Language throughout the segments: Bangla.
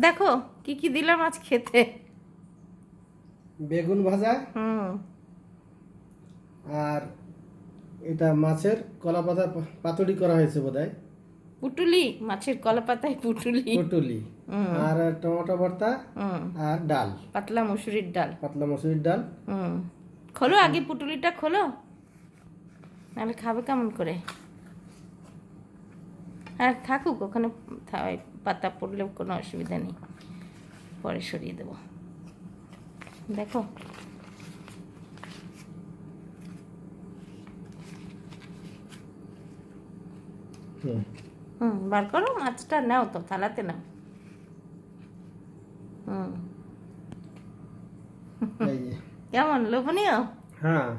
দেখো কি কি দিলাম আজ খেতে। বেগুন ভাজা, আর এটা মাছের কলা পাতা পাতুরি করা হয়েছে বোধহয়। পুটুলি, মাছের কলা পাতায় পুটুলি। পটুলি, আর টমেটো ভর্তা, আর ডাল, পাতলা মসুরির ডাল। পাতলা মসুরির ডাল। খোলো আগে পুটুলিটা খোলো, নাহলে খাবে কেমন করে। হ্যাঁ থাকুক ওখানে, পাতা পড়লেও কোনো অসুবিধা নেই, পরে সরিয়ে দেবো। দেখো বার করো, মাছটা নাও তো, থালাতে নাও। এই যে। কেমন লোভনীয়? হ্যাঁ,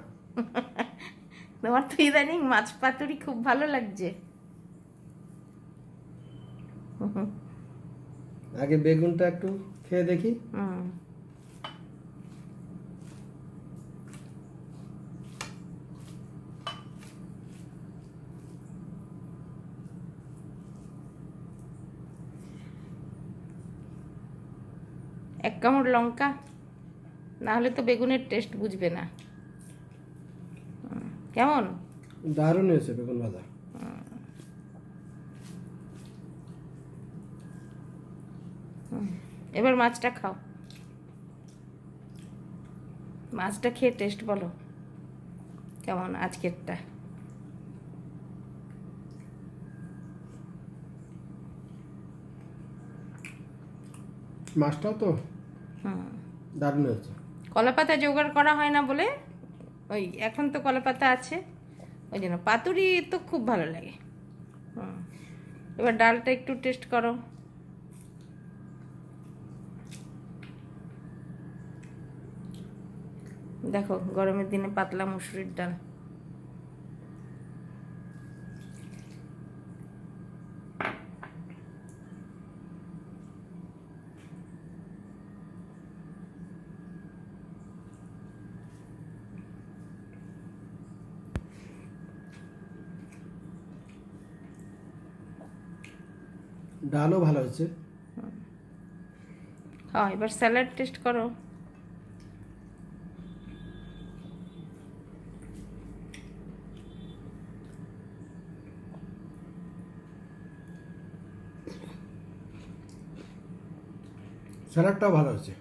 তোমার তো ইদানিং মাছ পাতুরি খুব ভালো লাগছে। আগে বেগুনটা একটু খেয়ে দেখি। এক কামড় লঙ্কা, না হলে তো বেগুনের টেস্ট বুঝবে না। কেমন? দারুণ হয়েছে বেগুন ভাজা। এবার মাছটা খাও, মাছটা খেয়ে টেস্ট বলো কেমন আজকেরটা। মাছটাও তো দারুণ হয়েছে। কলাপাতা জোগাড় করা হয় না বলে, ওই এখন তো কলাপাতা আছে, ওই জন্য পাতুরি তো খুব ভালো লাগে। এবার ডালটা একটু টেস্ট করো। দেখো গরমের দিনে পাতলা মসুরির ডাল। ডালও ভালো হয়েছে। হ্যাঁ এবার স্যালাড টেস্ট করো। স্যালাডটাও ভালো হয়েছে।